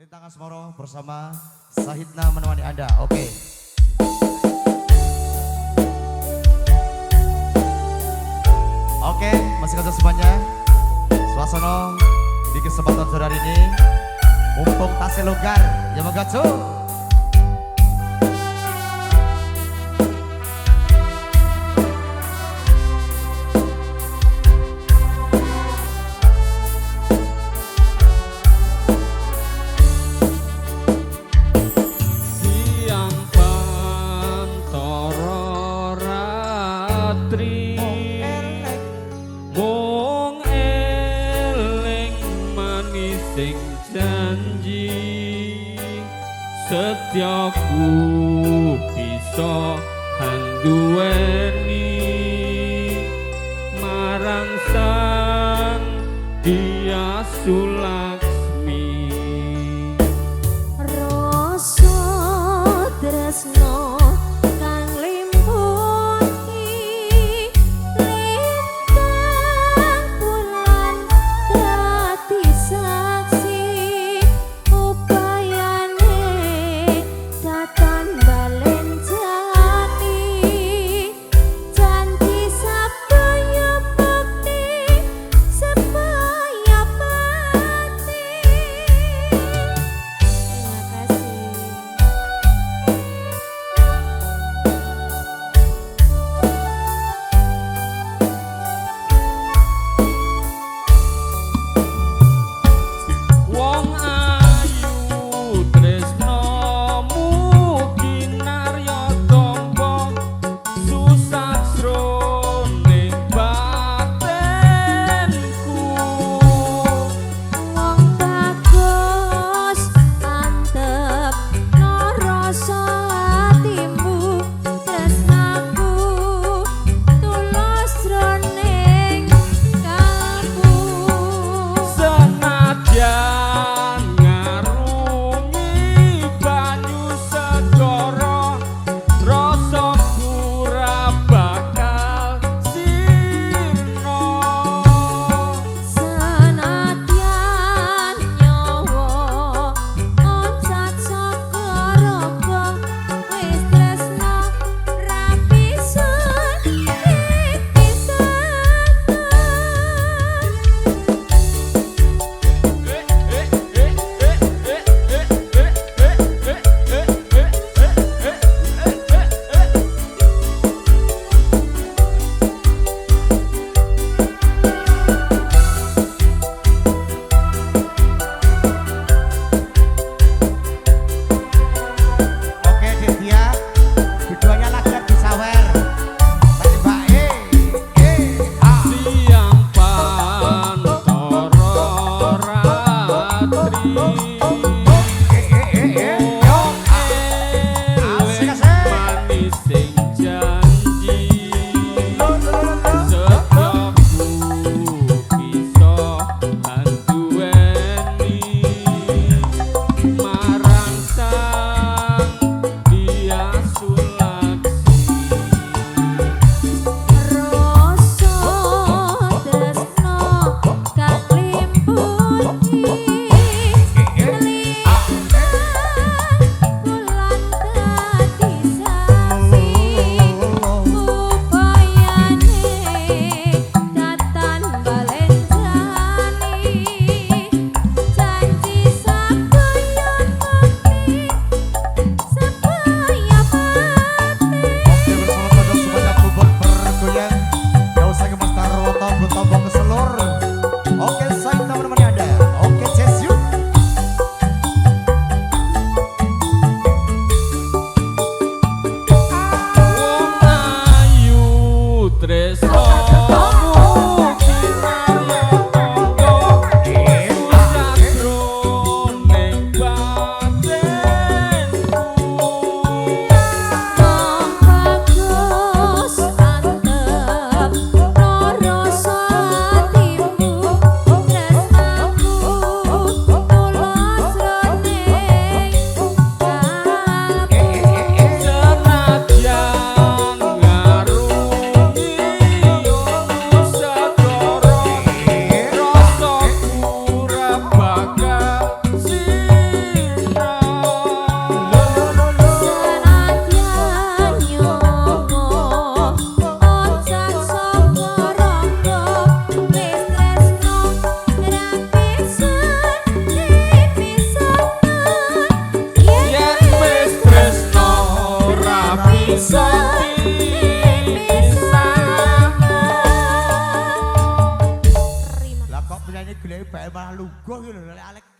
Lintang Asmoro bersama Sahidna menemani Anda. Oke. Oke, masih kata semuanya. Suasana di kesempatan sore hari ini mumpung tasnya longgar, ya magacu. Sing janji setiaku bisa handuweni marang sang Dia Sulaksmi rasa tresno kang limpuni lintang bulan dadi saksi upayane datan balen jani janji sabaya bukti sepaya pati. Terima kasih. wong ayu tresnomu kinarya tompo susah sroning batinku Wong bagus antep no rasa atimu tresnaku tulus jroning kalbu senajan ngarungi banyu segara rasaku ora bakal sirna senadyan nyawa oncat saka raga wis tresna rapi sun Oke, Devia. Videonya lagi disawer. Tadi Mbak siang pantoro ratri Asik, asik. manis sing janji setiaku bisa handuweni marang sang Dia Sulaksmi rasa tresno kang limpuni lintang awake malah lungguh gitu lho Alek.